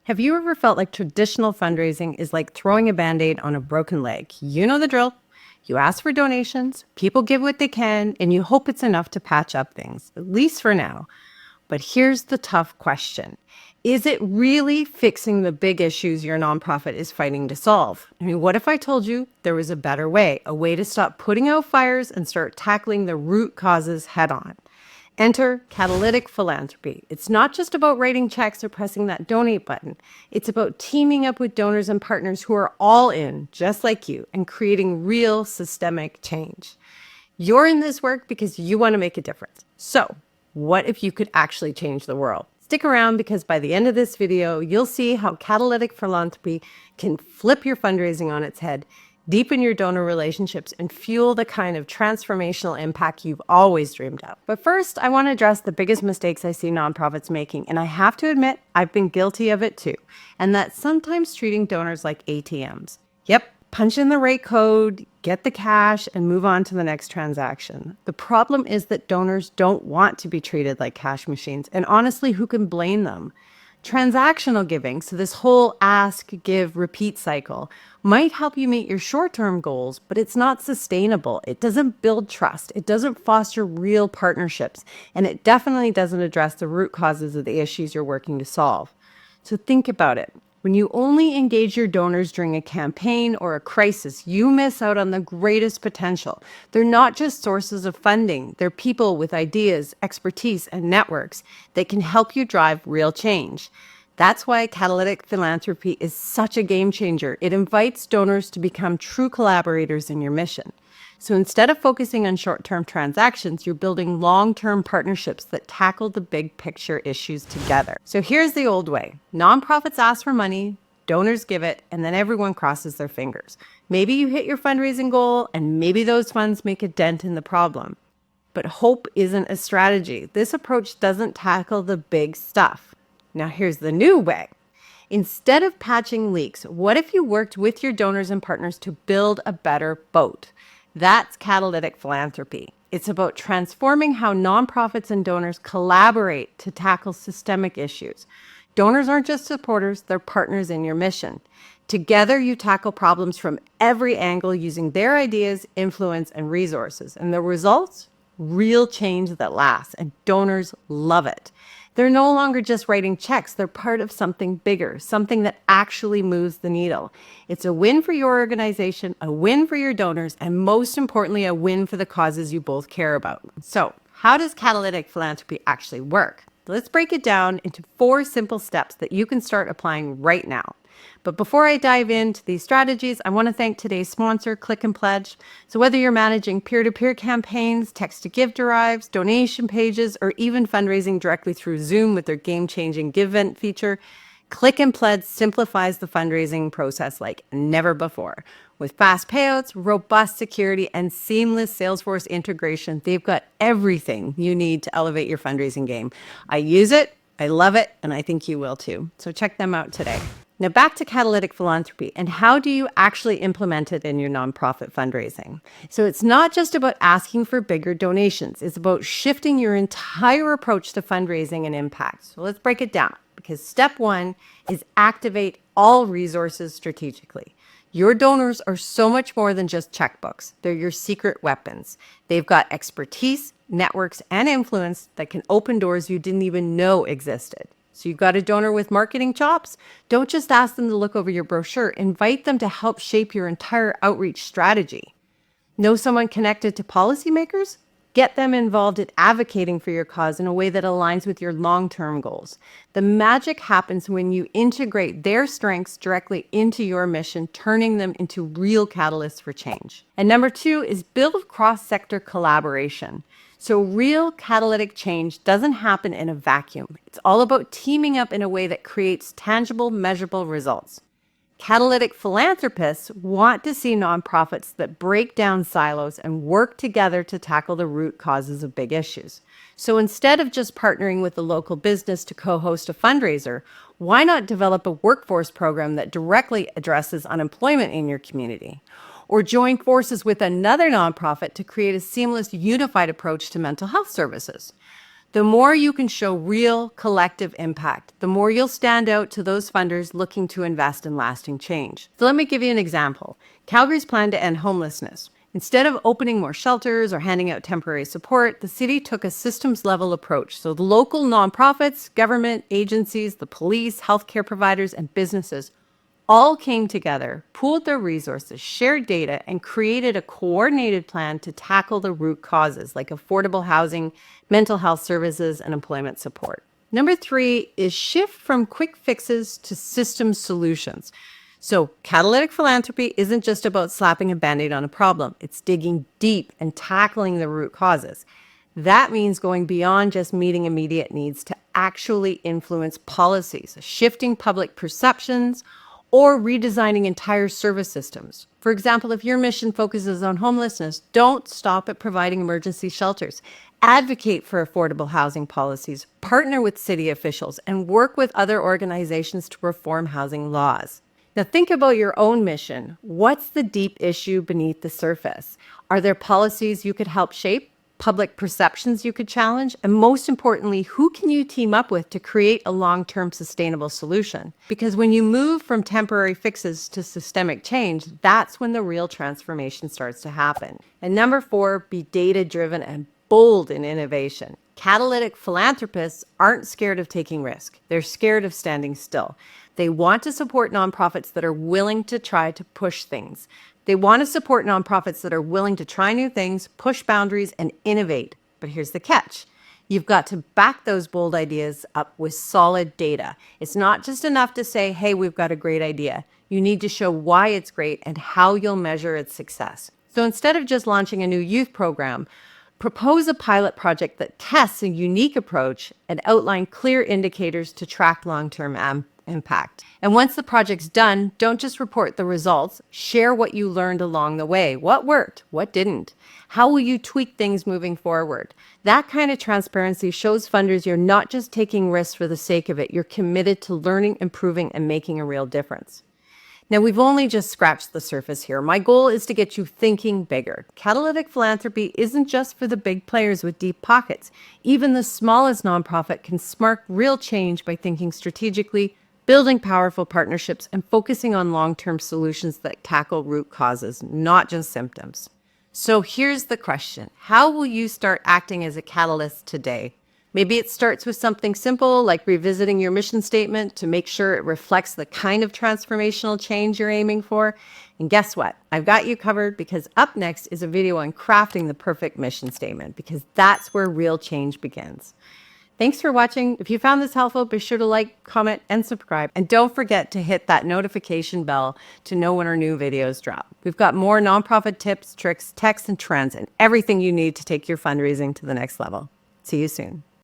Have you ever felt like traditional fundraising is like throwing a Band-Aid on a broken leg? You know the drill. You ask for donations, people give what they can, and you hope it's enough to patch up things, at least for now. But here's the tough question. Is it really fixing the big issues your nonprofit is fighting to solve? I mean, what if I told you there was a better way, a way to stop putting out fires and start tackling the root causes head on? Enter Catalytic Philanthropy. It's not just about writing checks or pressing that donate button. It's about teaming up with donors and partners who are all in, just like you, and creating real systemic change. You're in this work because you want to make a difference. So, what if you could actually change the world? Stick around because by the end of this video, you'll see how Catalytic Philanthropy can flip your fundraising on its head, deepen your donor relationships, and fuel the kind of transformational impact you've always dreamed of. But first, I want to address the biggest mistakes I see nonprofits making, and I have to admit, I've been guilty of it too, and that's sometimes treating donors like ATMs. Yep, punch in the right code, get the cash, and move on to the next transaction. The problem is that donors don't want to be treated like cash machines, and honestly, who can blame them? Transactional giving, so this whole ask, give, repeat cycle, might help you meet your short-term goals, but it's not sustainable. It doesn't build trust. It doesn't foster real partnerships, and it definitely doesn't address the root causes of the issues you're working to solve. So think about it. When you only engage your donors during a campaign or a crisis, you miss out on the greatest potential. They're not just sources of funding. They're people with ideas, expertise, and networks that can help you drive real change. That's why Catalytic Philanthropy is such a game changer. It invites donors to become true collaborators in your mission. So instead of focusing on short-term transactions, you're building long-term partnerships that tackle the big picture issues together. So here's the old way. Nonprofits ask for money, donors give it, and then everyone crosses their fingers. Maybe you hit your fundraising goal, and maybe those funds make a dent in the problem. But hope isn't a strategy. This approach doesn't tackle the big stuff. Now here's the new way. Instead of patching leaks, what if you worked with your donors and partners to build a better boat? That's Catalytic Philanthropy. It's about transforming how nonprofits and donors collaborate to tackle systemic issues. Donors aren't just supporters, they're partners in your mission. Together, you tackle problems from every angle using their ideas, influence, and resources. And the results? Real change that lasts, and donors love it. They're no longer just writing checks. They're part of something bigger, something that actually moves the needle. It's a win for your organization, a win for your donors, and most importantly, a win for the causes you both care about. So, how does Catalytic Philanthropy actually work? Let's break it down into 4 simple steps that you can start applying right now. But before I dive into these strategies, I want to thank today's sponsor, Click and Pledge. So whether you're managing peer-to-peer campaigns, text-to-give drives, donation pages, or even fundraising directly through Zoom with their game-changing Give Event feature, Click and Pledge simplifies the fundraising process like never before. With fast payouts, robust security, and seamless Salesforce integration, they've got everything you need to elevate your fundraising game. I use it, I love it, and I think you will too. So check them out today. Now back to Catalytic Philanthropy, and how do you actually implement it in your nonprofit fundraising? So it's not just about asking for bigger donations. It's about shifting your entire approach to fundraising and impact. So let's break it down, because step 1 is activate all resources strategically. Your donors are so much more than just checkbooks. They're your secret weapons. They've got expertise, networks, and influence that can open doors you didn't even know existed. So you've got a donor with marketing chops? Don't just ask them to look over your brochure. Invite them to help shape your entire outreach strategy. Know someone connected to policymakers? Get them involved in advocating for your cause in a way that aligns with your long-term goals. The magic happens when you integrate their strengths directly into your mission, turning them into real catalysts for change. And number 2 is build cross-sector collaboration. So real catalytic change doesn't happen in a vacuum. It's all about teaming up in a way that creates tangible, measurable results. Catalytic philanthropists want to see nonprofits that break down silos and work together to tackle the root causes of big issues. So instead of just partnering with a local business to co-host a fundraiser, why not develop a workforce program that directly addresses unemployment in your community? Or join forces with another nonprofit to create a seamless, unified approach to mental health services. The more you can show real collective impact, the more you'll stand out to those funders looking to invest in lasting change. So let me give you an example. Calgary's plan to end homelessness. Instead of opening more shelters or handing out temporary support, the city took a systems-level approach. So the local nonprofits, government agencies, the police, healthcare providers, and businesses all came together, pooled their resources, shared data, and created a coordinated plan to tackle the root causes like affordable housing, mental health services, and employment support. Number 3 is shift from quick fixes to system solutions. So catalytic philanthropy isn't just about slapping a Band-Aid on a problem. It's digging deep and tackling the root causes. That means going beyond just meeting immediate needs to actually influence policies, shifting public perceptions, or redesigning entire service systems. For example, if your mission focuses on homelessness, don't stop at providing emergency shelters. Advocate for affordable housing policies, partner with city officials, and work with other organizations to reform housing laws. Now think about your own mission. What's the deep issue beneath the surface? Are there policies you could help shape? Public perceptions you could challenge? And most importantly, who can you team up with to create a long-term sustainable solution? Because when you move from temporary fixes to systemic change, that's when the real transformation starts to happen. And number 4, be data-driven and bold in innovation. Catalytic philanthropists aren't scared of taking risk. They're scared of standing still. They want to support nonprofits that are willing to try to push things. They want to support nonprofits that are willing to try new things, push boundaries, and innovate. But here's the catch. You've got to back those bold ideas up with solid data. It's not just enough to say, hey, we've got a great idea. You need to show why it's great and how you'll measure its success. So instead of just launching a new youth program, propose a pilot project that tests a unique approach and outline clear indicators to track long-term impact. And once the project's done, don't just report the results, share what you learned along the way. What worked? What didn't? How will you tweak things moving forward? That kind of transparency shows funders you're not just taking risks for the sake of it. You're committed to learning, improving, and making a real difference. Now, we've only just scratched the surface here. My goal is to get you thinking bigger. Catalytic philanthropy isn't just for the big players with deep pockets. Even the smallest nonprofit can spark real change by thinking strategically, building powerful partnerships, and focusing on long-term solutions that tackle root causes, not just symptoms. So here's the question. How will you start acting as a catalyst today? Maybe it starts with something simple like revisiting your mission statement to make sure it reflects the kind of transformational change you're aiming for. And guess what? I've got you covered, because up next is a video on crafting the perfect mission statement, because that's where real change begins. Thanks for watching. If you found this helpful, be sure to like, comment, and subscribe. And don't forget to hit that notification bell to know when our new videos drop. We've got more nonprofit tips, tricks, techs, and trends, and everything you need to take your fundraising to the next level. See you soon.